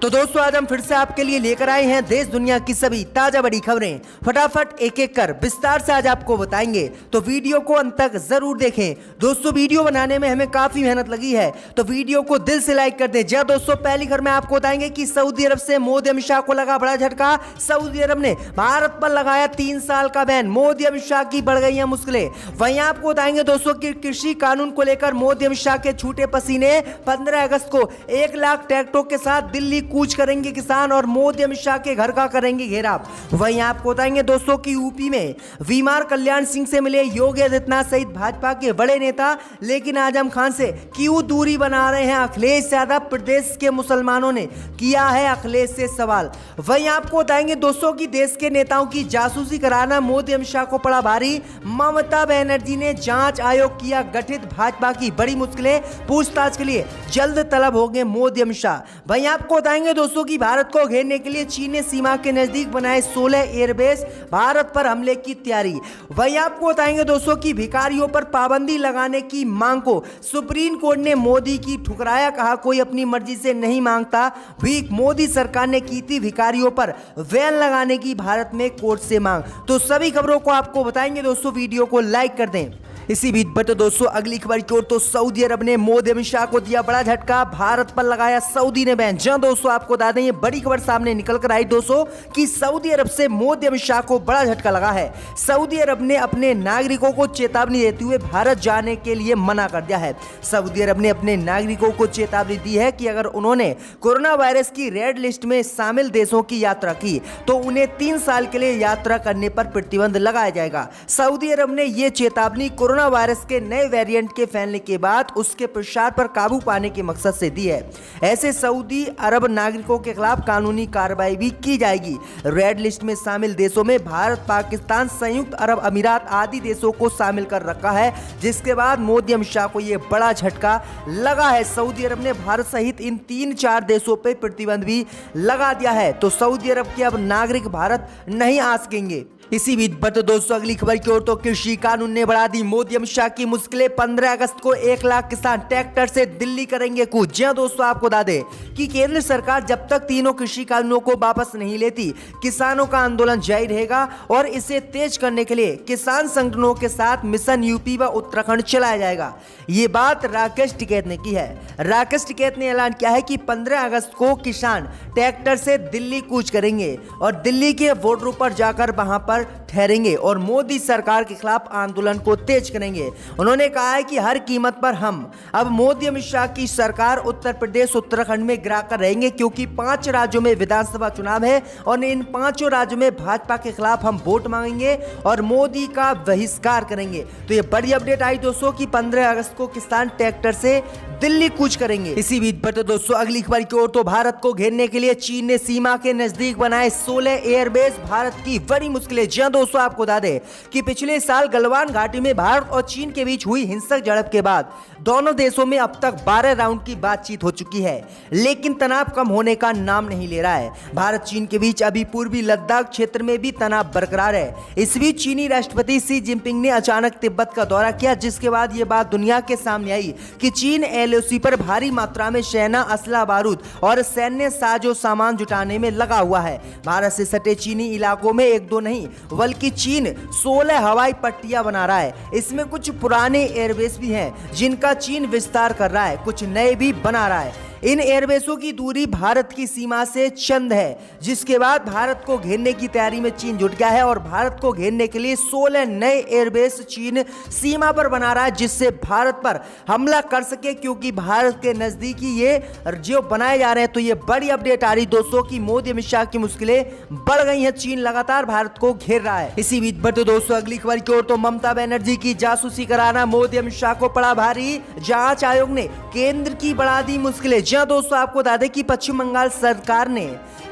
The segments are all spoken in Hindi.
तो दोस्तों आज हम फिर से आपके लिए लेकर आए हैं देश दुनिया की सभी ताजा बड़ी खबरें। फटाफट एक एक कर विस्तार से आज आपको बताएंगे, तो वीडियो को अंत तक जरूर देखें। दोस्तों वीडियो बनाने में हमें काफी मेहनत लगी है, तो वीडियो को दिल से लाइक कर दें। जी दोस्तों, पहली खबर में आपको बताएंगे कि सऊदी अरब से मोदी अमित शाह को लगा बड़ा झटका। सऊदी अरब ने भारत पर लगाया 3 साल का बैन। मोदी अमित शाह की बढ़ गई हैं मुश्किलें। वहीं आपको बताएंगे दोस्तों कि कृषि कानून को लेकर मोदी अमित शाह के छूटे पसीने। 15 अगस्त को 1 लाख ट्रैक्टरों के साथ दिल्ली कूच करेंगे किसान और मोदी अमित शाह के घर का करेंगे घेराव। वहीं आपको बताएंगे दोस्तों कि यूपी में वीमार कल्याण सिंह से मिले योगी आदित्यनाथ सहित भाजपा के बड़े नेता, लेकिन आजम खान से क्यों दूरी बना रहे हैं अखिलेश यादव। प्रदेश के मुसलमानों ने किया है अखिलेश से सवाल। वहीं आपको बताएंगे दोस्तों कि देश के नेताओं की जासूसी कराना मोदी अमित शाह को पड़ा भारी। ममता बनर्जी ने जांच आयोग किया गठित। भाजपा की बड़ी मुश्किलें, पूछताछ के लिए जल्द तलब होंगे मोदी अमित शाह। वहीं आपको बताएंगे दोस्तों कि भारत को घेरने के लिए चीन ने सीमा के नजदीक बनाए 16 एयरबेस। भारत पर हमले की तैयारी। वहीं आपको बताएंगे दोस्तों कि भिखारियों पर पाबंदी लगाने की मांग को सुप्रीम कोर्ट ने मोदी की ठुकराया। कहा कोई अपनी मर्जी से नहीं मांगता भीख। मोदी सरकार ने की थी भिखारियों पर बैन लगाने की भारत में कोर्ट से मांग। तो सभी खबरों को आपको बताएंगे दोस्तों, वीडियो को लाइक कर दें। इसी बीच पर तो दोस्तों अगली खबर की ओर, तो सऊदी अरब ने मोदी अमित शाह को दिया बड़ा झटका। भारत पर लगाया सऊदी ने बैन। जहां दोस्तों आपको बता दें ये बड़ी खबर सामने निकल कर आई दोस्तों कि सऊदी अरब से मोदी अमित शाह को बड़ा झटका लगा है। सऊदी अरब ने अपने नागरिकों को चेतावनी देते हुए भारत जाने के लिए मना कर दिया है। सऊदी अरब ने अपने नागरिकों को चेतावनी दी है कि अगर उन्होंने कोरोना वायरस की रेड लिस्ट में शामिल देशों की यात्रा की तो उन्हें 3 साल के लिए यात्रा करने पर प्रतिबंध लगाया जाएगा। सऊदी अरब ने यह चेतावनी कोरोना वायरस के नए वेरिएंट के फैलने के बाद उसके प्रसार पर काबू पाने के मकसद से दी है। ऐसे सऊदी अरब नागरिकों के खिलाफ कानूनी कार्रवाई भी की जाएगी। रेड लिस्ट में शामिल देशों में भारत, पाकिस्तान, संयुक्त अरब अमीरात आदि देशों को शामिल कर रखा है, जिसके बाद मोदी अमित शाह को यह बड़ा झटका लगा है। सऊदी अरब ने भारत सहित इन 3-4 देशों पर प्रतिबंध भी लगा दिया है, तो सऊदी अरब के अब नागरिक भारत नहीं आ सकेंगे। इसी बीच पर तो दोस्तों अगली खबर की ओर, तो कृषि कानून ने बढ़ा दी मोदी अमित शाह की मुश्किलें। 15 अगस्त को 1 लाख किसान ट्रैक्टर से दिल्ली करेंगे कूच। जी दोस्तों आपको बता दें कि केंद्र सरकार जब तक तीनों कृषि कानूनों को वापस नहीं लेती, किसानों का आंदोलन जारी रहेगा और इसे तेज करने के लिए किसान संगठनों के साथ मिशन यूपी व उत्तराखंड चलाया जाएगा। ये बात राकेश टिकैत ने की है। राकेश टिकैत ने ऐलान किया है कि 15 अगस्त को किसान ट्रैक्टर से दिल्ली कूच करेंगे और दिल्ली के बॉर्डर पर जाकर वहां पर ठहरेंगे और मोदी सरकार के खिलाफ आंदोलन को तेज करेंगे। उन्होंने कहा है कि हर कीमत पर हम अब मोदी अमित शाह की सरकार उत्तर प्रदेश, उत्तराखंड में गिराकर रहेंगे, क्योंकि 5 राज्यों में विधानसभा चुनाव है और इन 5 राज्यों में भाजपा के खिलाफ हम वोट मांगेंगे और मोदी का बहिष्कार करेंगे। तो ये बड़ी अपडेट आई दोस्तों कि 15 अगस्त को किसान ट्रैक्टर से दिल्ली कूच करेंगे। इसी बीच पर तो दोस्तों अगली खबर की ओर, तो भारत को घेरने के लिए चीन ने सीमा के नजदीक बनाए 16 एयरबेस। भारत की बड़ी मुश्किलें। जी दोस्तों आपको बता दें कि पिछले साल गलवान घाटी में भारत और चीन के बीच हुई हिंसक झड़प के बाद दोनों देशों में अब तक 12 राउंड की बातचीत हो चुकी है, लेकिन तनाव कम होने का नाम नहीं ले रहा है। भारत चीन के बीच अभी पूर्वी लद्दाख क्षेत्र में भी तनाव बरकरार है। इस बीच चीनी राष्ट्रपति शी जिनपिंग ने अचानक तिब्बत का दौरा किया, जिसके बाद यह बात दुनिया के सामने आई कि चीन एलओसी पर भारी मात्रा में सेना, असला, बारूद और सैन्य साजो सामान जुटाने में लगा हुआ है। भारत से सटे चीनी इलाकों में 1-2 नहीं बल्कि चीन 16 हवाई पट्टियां बना रहा है। इसमें कुछ पुराने एयरबेस भी हैं जिनका चीन विस्तार कर रहा है, कुछ नए भी बना रहा है। इन एयरबेसों की दूरी भारत की सीमा से चंद है, जिसके बाद भारत को घेरने की तैयारी में चीन जुट गया है और भारत को घेरने के लिए 16 नए एयरबेस चीन सीमा पर बना रहा है, जिससे भारत पर हमला कर सके, क्योंकि भारत के नजदीकी ये जो बनाए जा रहे हैं। तो ये बड़ी अपडेट आ रही दोस्तों कि मोदी अमित शाह की मुश्किलें बढ़ गई हैं, चीन लगातार भारत को घेर रहा है। इसी बीच पर तो दोस्तों अगली खबर की ओर, तो ममता बनर्जी की जासूसी कराना मोदी अमित शाह को पड़ा भारी। जांच आयोग ने केंद्र की बढ़ा दी मुश्किलें। दोस्तों आपको बता दें कि पश्चिम बंगाल सरकार ने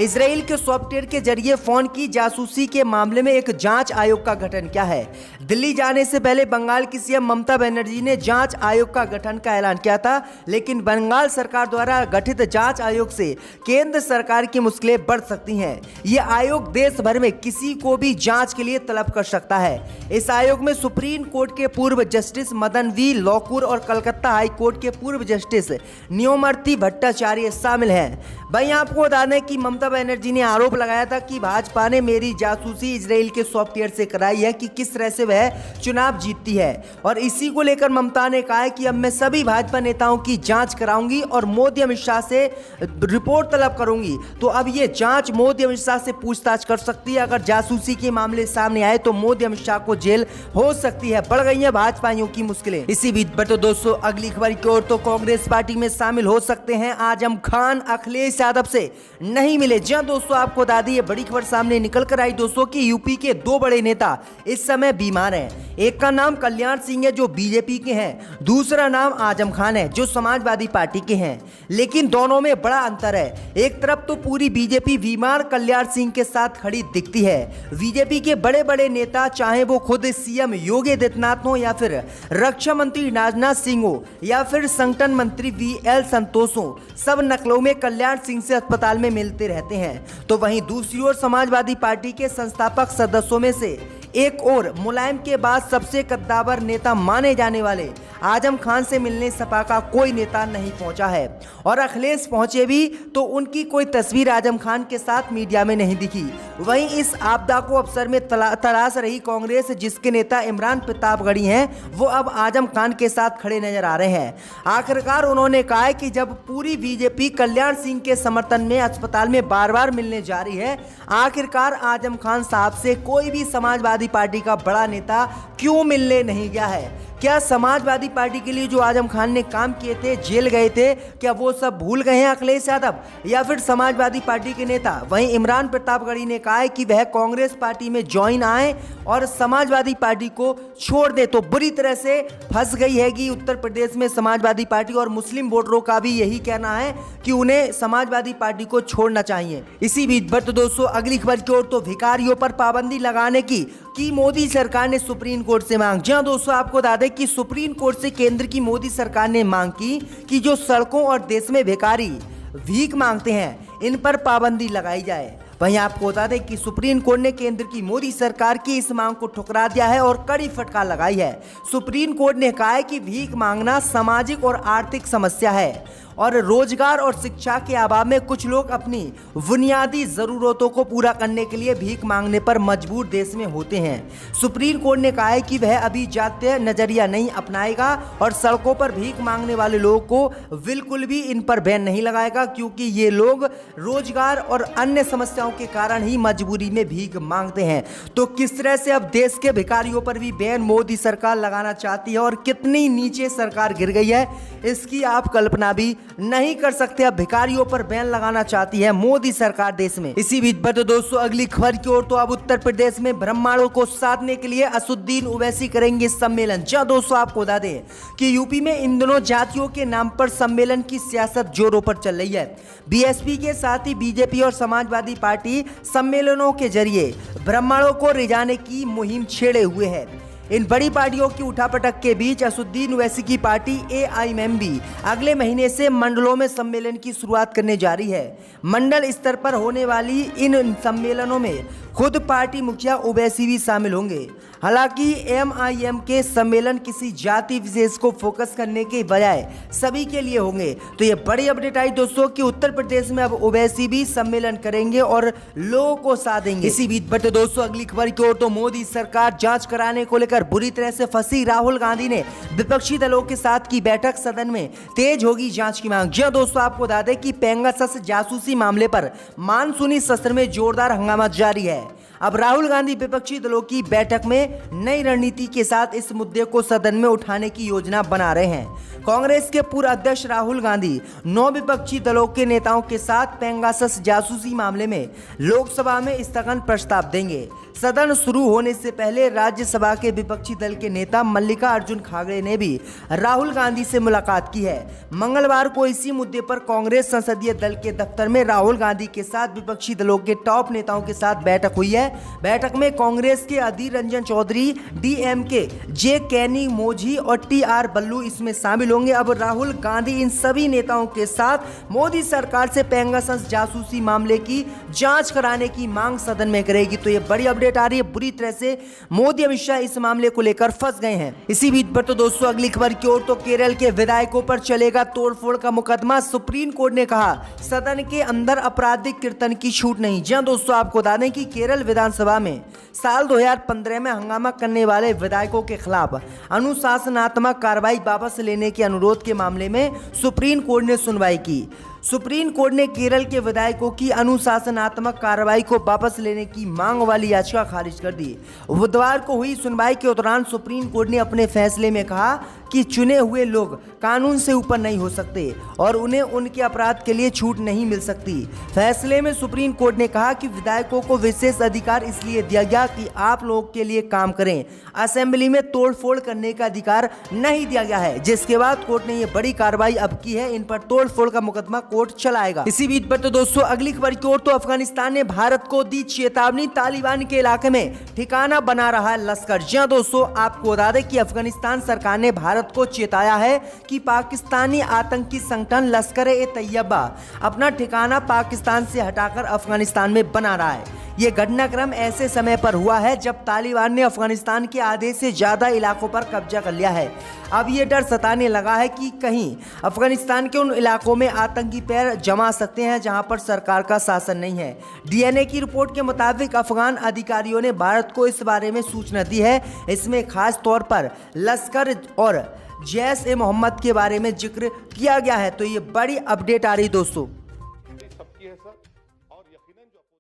इजराइल के सॉफ्टवेयर के जरिए फोन की जासूसी के मामले में एक जांच आयोग का गठन किया है। दिल्ली जाने से पहले बंगाल की सीएम ममता बनर्जी ने जांच आयोग का गठन का ऐलान किया था, लेकिन बंगाल सरकार द्वारा गठित जांच आयोग से केंद्र सरकार की मुश्किलें बढ़ सकती हैं। यह आयोग देश भर में किसी को भी जांच के लिए तलब कर सकता है। इस आयोग में सुप्रीम कोर्ट के पूर्व जस्टिस मदन वी लोकुर और कलकत्ता हाई कोर्ट के पूर्व जस्टिस न्यायमूर्ति भट्टाचार्य शामिल हैं। भाई आपको बता दें कि ममता बनर्जी ने आरोप लगाया था कि भाजपा ने मेरी जासूसी इजराइल के सॉफ्टवेयर से कराई है कि किस तरह से वह चुनाव जीतती है। और इसी को लेकर ममता ने कहा है कि अब मैं सभी भाजपा नेताओं की जांच कराऊंगी और मोदी अमित शाह से रिपोर्ट तलब करूंगी। तो अब ये जांच मोदी अमित शाह से पूछताछ कर सकती है। अगर जासूसी के मामले सामने आए तो मोदी अमित शाह को जेल हो सकती है। बढ़ गई है भाजपाइयों की मुश्किलें। इसी बीच बटो दोस्तों अगली खबर की ओर, तो कांग्रेस पार्टी में शामिल हो सकते हैं आजम खान। अखिलेश यादव से नहीं मिले। जी हां दोस्तों, आपको बता दी ये बड़ी खबर सामने निकल कर आई दोस्तों कि यूपी के दो बड़े नेता इस समय बीमार हैं। एक का नाम कल्याण सिंह है जो बीजेपी के हैं, दूसरा नाम आजम खान है जो समाजवादी पार्टी के हैं। लेकिन दोनों में बड़ा अंतर है। एक तरफ तो पूरी बीजेपी बीमार कल्याण सिंह के साथ खड़ी दिखती है। बीजेपी के बड़े बड़े नेता, चाहे वो खुद सीएम योगी आदित्यनाथ हो या फिर रक्षा मंत्री राजनाथ सिंह हो या फिर संगठन मंत्री वीएल संतोष हो, सब नकलों में कल्याण सिंह से अस्पताल में मिलते रहते हैं। तो वहीं दूसरी ओर समाजवादी पार्टी के संस्थापक सदस्यों में से एक और मुलायम के बाद सबसे कद्दावर नेता माने जाने वाले आजम खान से मिलने सपा का कोई नेता नहीं पहुंचा है। और अखिलेश पहुंचे भी तो उनकी कोई तस्वीर आजम खान के साथ मीडिया में नहीं दिखी। वहीं इस आपदा को अवसर में तलाश रही कांग्रेस, जिसके नेता इमरान प्रतापगढ़ी हैं, वो अब आजम खान के साथ खड़े नजर आ रहे हैं। आखिरकार उन्होंने कहा है कि जब पूरी बीजेपी कल्याण सिंह के समर्थन में अस्पताल में बार बार मिलने जा रही है, आखिरकार आजम खान साहब से कोई भी समाजवादी पार्टी का बड़ा नेता क्यों मिलने नहीं गया है? क्या समाजवादी पार्टी के लिए जो आजम खान ने काम किए थे, जेल गए थे, क्या वो सब भूल गए हैं अखिलेश यादव या फिर समाजवादी पार्टी के नेता? वहीं इमरान प्रतापगढ़ी ने कहा है कि वह कांग्रेस पार्टी में ज्वाइन आए और समाजवादी पार्टी को छोड़ दे। तो बुरी तरह से फंस गई है कि उत्तर प्रदेश में समाजवादी पार्टी, और मुस्लिम वोटरों का भी यही कहना है कि उन्हें समाजवादी पार्टी को छोड़ना चाहिए। इसी बीच बट दोस्तों अगली खबर की ओर, तो भिखारियों पर पाबंदी लगाने की मोदी सरकार ने सुप्रीम कोर्ट से मांग। जी हां दोस्तों, आपको बता दें कि सुप्रीम कोर्ट से केंद्र की मोदी सरकार ने मांग की कि जो सड़कों और देश में भिखारी भीख मांगते हैं, इन पर पाबंदी लगाई जाए। वहीं आपको बता दें कि सुप्रीम कोर्ट ने केंद्र की मोदी सरकार की इस मांग को ठुकरा दिया है और कड़ी फटकार लगाई है। सुप्रीम कोर्ट ने कहा है कि भीख मांगना सामाजिक और आर्थिक समस्या है और रोजगार और शिक्षा के अभाव में कुछ लोग अपनी बुनियादी जरूरतों को पूरा करने के लिए भीख मांगने पर मजबूर देश में होते हैं। सुप्रीम कोर्ट ने कहा है कि वह अभी जातीय नजरिया नहीं अपनाएगा और सड़कों पर भीख मांगने वाले लोगों को बिल्कुल भी इन पर बैन नहीं लगाएगा, क्योंकि ये लोग रोजगार और अन्य समस्याओं के कारण ही मजबूरी में भीख मांगते हैं। तो किस तरह से अब देश के भिखारियों पर भी बैन मोदी सरकार लगाना चाहती है और कितनी नीचे सरकार गिर गई है, इसकी आप कल्पना भी नहीं कर सकते। अब भिखारियों पर बैन लगाना चाहती है मोदी सरकार देश में। इसी बीच बट दोस्तों अगली खबर की ओर, तो अब उत्तर प्रदेश में ब्राह्मणों को साधने के लिए असदुद्दीन ओवैसी करेंगे सम्मेलन। जी दोस्तों, आपको बता दें कि यूपी में इन दोनों जातियों के नाम पर सम्मेलन की सियासत जोरों पर चल रही है। बीएसपी के साथ ही बीजेपी और समाजवादी पार्टी सम्मेलनों के जरिए ब्राह्मणों को रिझाने की मुहिम छेड़े हुए है। इन बड़ी पार्टियों की उठापटक के बीच असदुद्दीन ओवैसी की पार्टी एआईएमएमबी अगले महीने से मंडलों में सम्मेलन की शुरुआत करने जा रही है। मंडल स्तर पर होने वाली इन सम्मेलनों में खुद पार्टी मुखिया ओवैसी भी शामिल होंगे। हालांकि एमआईएम के सम्मेलन किसी जाति विशेष को फोकस करने के बजाय सभी के लिए होंगे। तो ये बड़ी अपडेट आई दोस्तों कि उत्तर प्रदेश में अब ओवैसी भी सम्मेलन करेंगे और लोगों को साधेंगे। इसी बीच बट दोस्तों अगली खबर की ओर, तो मोदी सरकार जांच कराने को लेकर बुरी तरह से फंसी। राहुल गांधी ने विपक्षी दलों के साथ की बैठक, सदन में तेज होगी जांच की मांग। जी दोस्तों, आपको बता दें कि पेगासस जासूसी मामले पर मानसूनी सत्र में जोरदार हंगामा जारी है। अब राहुल गांधी विपक्षी दलों की बैठक में नई रणनीति के साथ इस मुद्दे को सदन में उठाने की योजना बना रहे हैं। कांग्रेस के पूर्व अध्यक्ष राहुल गांधी 9 विपक्षी दलों के नेताओं के साथ पेगासस जासूसी मामले में लोकसभा में स्थगन प्रस्ताव देंगे। सदन शुरू होने से पहले राज्यसभा के विपक्षी दल के नेता मल्लिकार्जुन खड़गे ने भी राहुल गांधी से मुलाकात की है। मंगलवार को इसी मुद्दे पर कांग्रेस संसदीय दल के दफ्तर में राहुल गांधी के साथ विपक्षी दलों के टॉप नेताओं के साथ बैठक हुई है। बैठक में कांग्रेस के अधीर रंजन चौधरी, डीएमके जे कैनी मोझी और टीआर बल्लू इसमें शामिल होंगे। अब राहुल गांधी इन सभी नेताओं के साथ मोदी सरकार से पेगासस जासूसी मामले की जांच कराने की मांग सदन में करेगी। तो ये बड़ी अपडेट आ रही है, बुरी तरह से मोदी अमित शाह इस मामले को लेकर फंस गए हैं। इसी बीच पर तो दोस्तों अगली खबर की ओर, तो केरल के विधायकों पर चलेगा तोड़फोड़ का मुकदमा। सुप्रीम कोर्ट ने कहा सदन के अंदर आपराधिक कीर्तन की छूट नहीं। जी हां दोस्तों, आपको बता दें कि केरल विधानसभा में साल 2015 में हंगामा करने वाले विधायकों के खिलाफ अनुशासनात्मक कार्रवाई वापस लेने के अनुरोध के मामले में सुप्रीम कोर्ट ने सुनवाई की। सुप्रीम कोर्ट ने केरल के विधायकों की अनुशासनात्मक कार्रवाई को वापस लेने की मांग वाली याचिका खारिज कर दी। बुधवार को हुई सुनवाई के दौरान सुप्रीम कोर्ट ने अपने फैसले में कहा कि चुने हुए लोग कानून से ऊपर नहीं हो सकते और उन्हें उनके अपराध के लिए छूट नहीं मिल सकती। फैसले में सुप्रीम कोर्ट ने कहा कि विधायकों को विशेष अधिकार इसलिए दिया गया कि आप लोगों के लिए काम करें, असेंबली में तोड़फोड़ करने का अधिकार नहीं दिया गया है। जिसके बाद कोर्ट ने यह बड़ी कार्रवाई अब की है, इन पर तोड़फोड़ का मुकदमा कोर्ट चलाएगा। इसी बीच पर तो दोस्तों अगली खबर की ओर, तो अफगानिस्तान ने भारत को दी चेतावनी, तालिबान के इलाके में ठिकाना बना रहा है लश्कर। जी हां दोस्तों, आपको बता दें कि अफगानिस्तान सरकार ने भारत को चेताया है कि पाकिस्तानी आतंकी संगठन लश्कर-ए-तैयबा अपना ठिकाना पाकिस्तान से हटाकर अफगानिस्तान में बना रहा है। ये घटनाक्रम ऐसे समय पर हुआ है जब तालिबान ने अफगानिस्तान के आधे से ज्यादा इलाकों पर कब्जा कर लिया है। अब ये डर सताने लगा है कि कहीं अफगानिस्तान के उन इलाकों में आतंकी पैर जमा सकते हैं जहां पर सरकार का शासन नहीं है। डीएनए की रिपोर्ट के मुताबिक अफगान अधिकारियों ने भारत को इस बारे में सूचना दी है। इसमें खास तौर पर लश्कर और जैश-ए-मोहम्मद के बारे में जिक्र किया गया है। तो ये बड़ी अपडेट आ रही दोस्तों। सबकी है सर।